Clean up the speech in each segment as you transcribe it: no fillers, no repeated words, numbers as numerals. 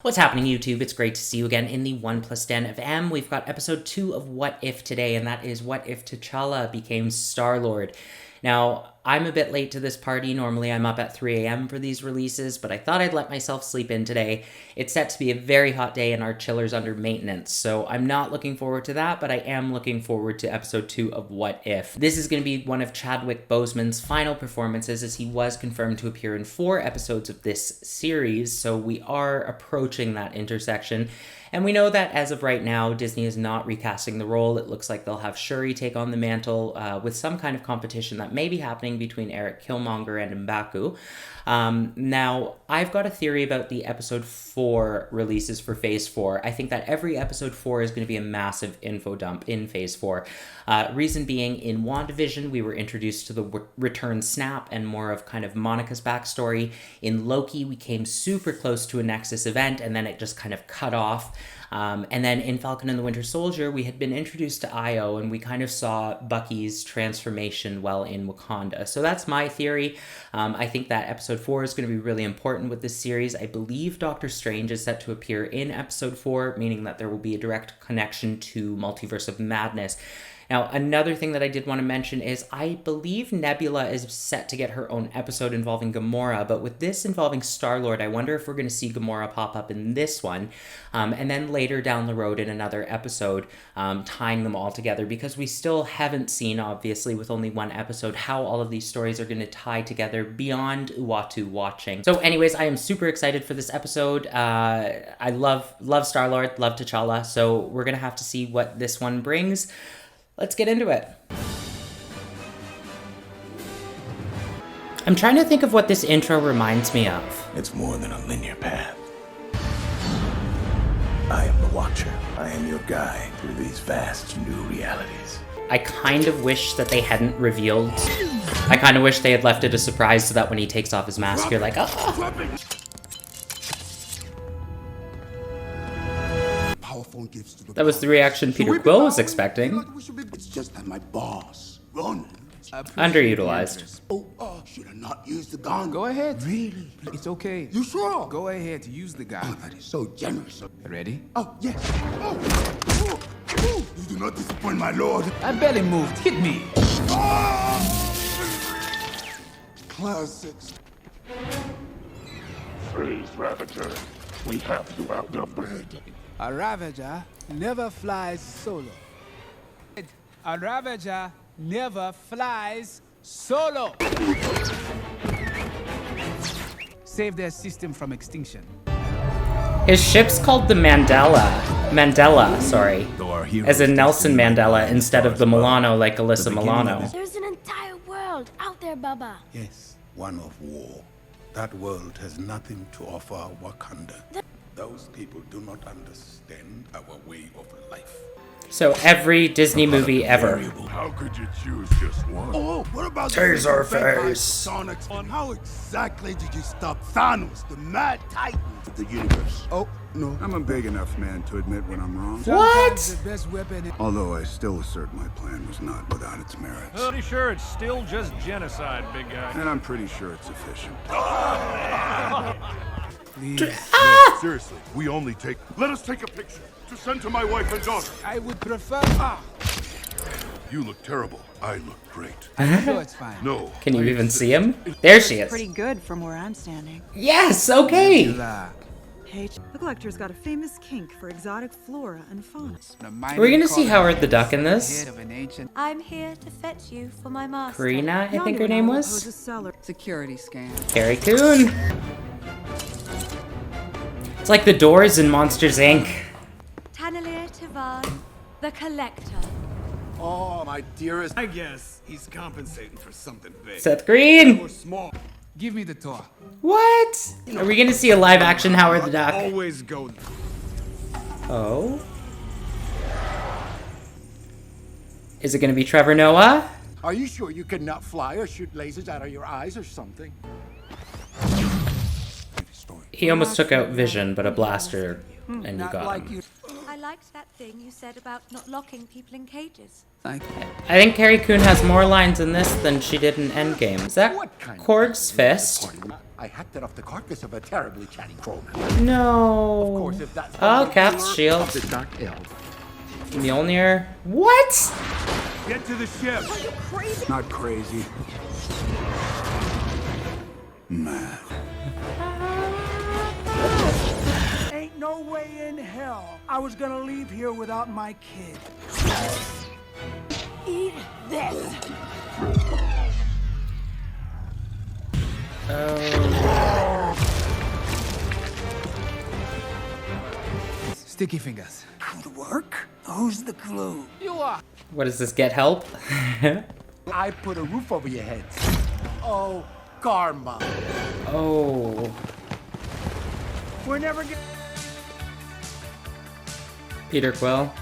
What's happening, YouTube? It's great to see you again in the 1+ Den of M. We've got episode 2 of What If today, and that is What If T'Challa became Star-Lord. Now, I'm a bit late to this party. Normally I'm up at 3 a.m. for these releases, but I thought I'd let myself sleep in today. It's set to be a very hot day and our chiller's under maintenance, so I'm not looking forward to that, but I am looking forward to episode 2 of What If. This is going to be one of Chadwick Boseman's final performances, as he was confirmed to appear in 4 episodes of this series, so we are approaching that intersection. And we know that as of right now, Disney is not recasting the role. It looks like they'll have Shuri take on the mantle with some kind of competition that may be happening between Eric Killmonger and M'Baku. Now, I've got a theory about the episode 4 releases for Phase 4. I think that every episode 4 is going to be a massive info dump in Phase 4. Reason being, in WandaVision, we were introduced to the return snap and more of kind of Monica's backstory. In Loki, we came super close to a Nexus event, and then it just kind of cut off. And then in Falcon and the Winter Soldier, we had been introduced to Io, and we kind of saw Bucky's transformation while in Wakanda. So that's my theory. I think that episode 4 is going to be really important with this series. I believe Doctor Strange is set to appear in episode 4, meaning that there will be a direct connection to Multiverse of Madness. Now, another thing that I did want to mention is I believe Nebula is set to get her own episode involving Gamora, but with this involving Star-Lord, I wonder if we're going to see Gamora pop up in this one, and then later down the road in another episode, tying them all together, because we still haven't seen, obviously, with only one episode, how all of these stories are going to tie together beyond Uatu watching. So anyways, I am super excited for this episode. I love Star-Lord, love T'Challa, so we're going to have to see what this one brings. Let's get into it. I'm trying to think of what this intro reminds me of. It's more than a linear path. I am the Watcher. I am your guide through these vast new realities. I kind of wish that they hadn't revealed. I kind of wish they had left it a surprise so that when he takes off his mask, you're like, oh. That was the reaction Peter Quill was expecting. It's just that my boss, Ronan, Underutilized. should have not used the gun. Go ahead. Really? It's okay. You sure? Go ahead to use the gun. Oh, that is so generous. Ready? Oh, yes. You do not disappoint, my lord. I barely moved. Hit me. Classics. Freeze, Ravager. We have you outnumbered. A Ravager never flies solo. A Ravager never flies solo. Save their system from extinction. His ship's called the Mandela, sorry. As in Nelson Mandela instead of the Milano like Alyssa Milano. There's an entire world out there, Baba. Yes, one of war. That world has nothing to offer Wakanda. Those people do not understand our way of life. So every Disney movie ever. How could you choose just one? Oh, what about Taserface. Sonic? How exactly did you stop Thanos, the mad titan of the universe? Oh, no. I'm a big enough man to admit when I'm wrong. What? Sometimes the best weapon. Although I still assert my plan was not without its merits. Pretty sure it's still just genocide, big guy. And I'm pretty sure it's efficient. Seriously, we only take... Let us take a picture to send to my wife and daughter. I would prefer. You look terrible. I look great. No, it's fine. No. Can you even see him? There she is. Pretty good from where I'm standing. Yes, okay. Hey, the collector's got a famous kink for exotic flora and fauna. Are we gonna see Howard the Duck in this? I'm here to fetch you for my master. Karina, I think her name was. Security scan. Carrie Coon. It's like the Doors in Monsters, Inc. Tanalier Tivan, the collector. Oh, my dearest. I guess he's compensating for something big. Seth Green. Small. Give me the tour. What? Are we gonna see a live action Howard the Duck? Always go. Oh. Is it gonna be Trevor Noah? Are you sure you could not fly or shoot lasers out of your eyes or something? He almost took out Vision, but a blaster, and you got him. I liked that thing you said about not locking people in cages. Thank you. I think Carrie Coon has more lines in this than she did in Endgame. Is that What kind of Korg's fist? I hacked it off the carcass of a terribly chatty crone. No. Of course, if that's Oh, Cap's shield. of the Dark Elf. Mjolnir. What? Get to the ship. Not crazy. Mad. Ain't no way in hell I was gonna leave here without my kid. Eat this. Sticky fingers. Good work. Who's the clue? What does this get help? I put a roof over your heads. Oh, karma. Oh. We're never gonna. Peter Quill.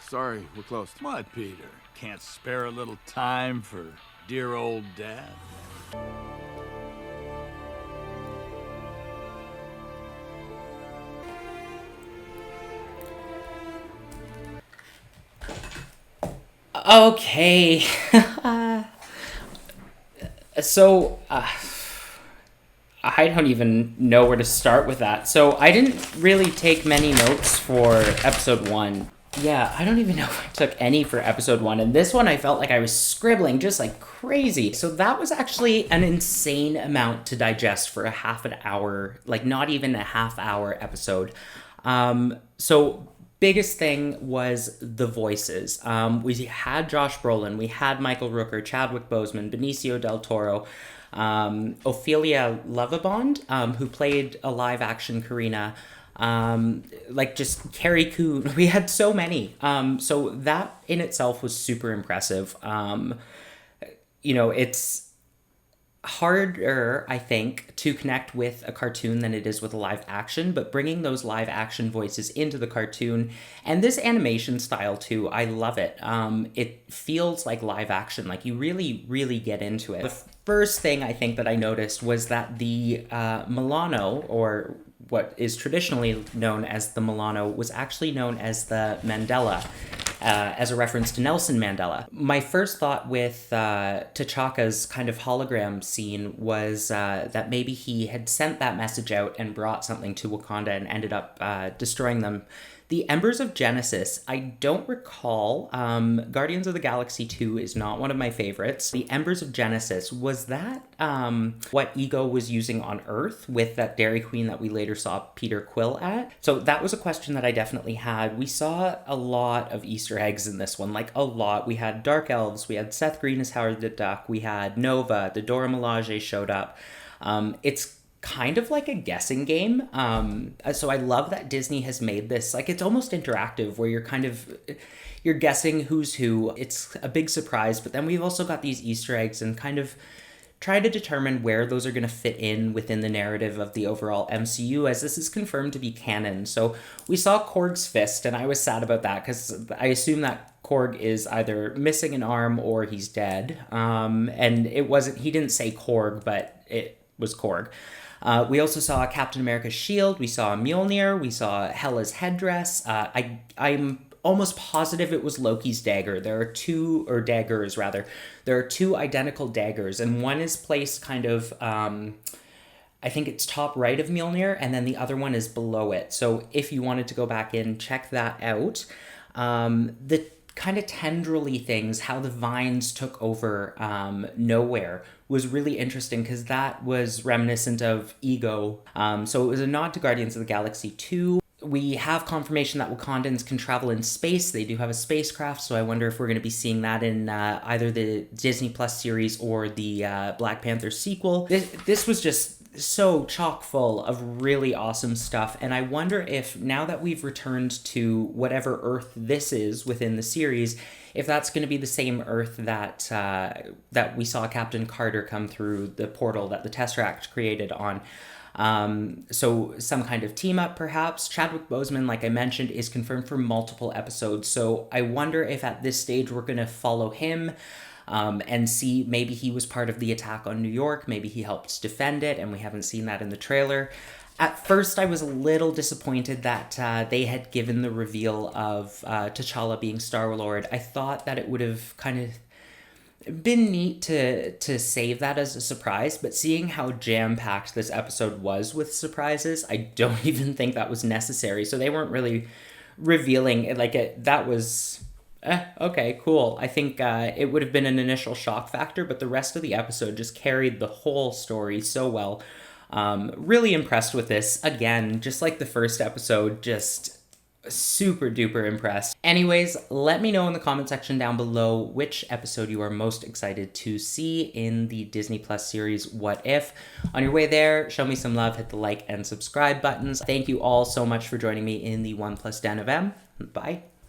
Sorry, we're close. What, Peter? Can't spare a little time for dear old Dad? Okay. So, I don't even know where to start with that. So, I didn't really take many notes for episode 1. Yeah, I don't even know if I took any for episode 1. And this one, I felt like I was scribbling just like crazy. So that was actually an insane amount to digest for a half an hour, like not even a half hour episode. So biggest thing was the voices. We had Josh Brolin, we had Michael Rooker, Chadwick Boseman, Benicio del Toro, Ophelia Lovibond, who played a live action Karina, like just Carrie Coon. We had so many. So that in itself was super impressive. It's harder, I think, to connect with a cartoon than it is with a live action, but bringing those live action voices into the cartoon and this animation style too, I love it. It feels like live action, like you really, really get into it. The first thing I think that I noticed was that the Milano, or what is traditionally known as the Milano, was actually known as the Mandela, as a reference to Nelson Mandela. My first thought with T'Chaka's kind of hologram scene was that maybe he had sent that message out and brought something to Wakanda and ended up destroying them. The Embers of Genesis, I don't recall. Guardians of the Galaxy 2 is not one of my favorites. The Embers of Genesis, was that what Ego was using on Earth with that Dairy Queen that we later saw Peter Quill at? So that was a question that I definitely had. We saw a lot of Easter eggs in this one, like a lot. We had Dark Elves, we had Seth Green as Howard the Duck, we had Nova, the Dora Milaje showed up. It's kind of like a guessing game. So I love that Disney has made this, like, it's almost interactive where you're guessing who's who. It's a big surprise, but then we've also got these Easter eggs and kind of try to determine where those are going to fit in within the narrative of the overall MCU, as this is confirmed to be canon. So we saw Korg's fist, and I was sad about that because I assume that Korg is either missing an arm or he's dead. And he didn't say Korg, but it was Korg. We also saw Captain America's shield, we saw Mjolnir, we saw Hela's headdress. I'm almost positive it was Loki's dagger. There are two identical daggers, and one is placed kind of, I think it's top right of Mjolnir, and then the other one is below it. So if you wanted to go back in, check that out. The kind of tendrily things, how the vines took over Nowhere, was really interesting because that was reminiscent of Ego. So it was a nod to Guardians of the Galaxy 2. We have confirmation that Wakandans can travel in space. They do have a spacecraft, so I wonder if we're going to be seeing that in either the Disney Plus series or the Black Panther sequel. This was just so chock full of really awesome stuff, and I wonder if now that we've returned to whatever Earth this is within the series, if that's going to be the same Earth that we saw Captain Carter come through the portal that the Tesseract created on. So some kind of team up perhaps. Chadwick Boseman, like I mentioned, is confirmed for multiple episodes, so I wonder if at this stage we're going to follow him and see maybe he was part of the attack on New York, maybe he helped defend it, and we haven't seen that in the trailer. At first, I was a little disappointed that they had given the reveal of T'Challa being Star-Lord. I thought that it would have kind of been neat to save that as a surprise, but seeing how jam-packed this episode was with surprises, I don't even think that was necessary. So they weren't really revealing, like, that was... okay, cool. I think it would have been an initial shock factor, but the rest of the episode just carried the whole story so well. Really impressed with this. Again, just like the first episode, just super duper impressed. Anyways, let me know in the comment section down below which episode you are most excited to see in the Disney Plus series What If. On your way there, show me some love, hit the like and subscribe buttons. Thank you all so much for joining me in the 1+ Den of M. Bye.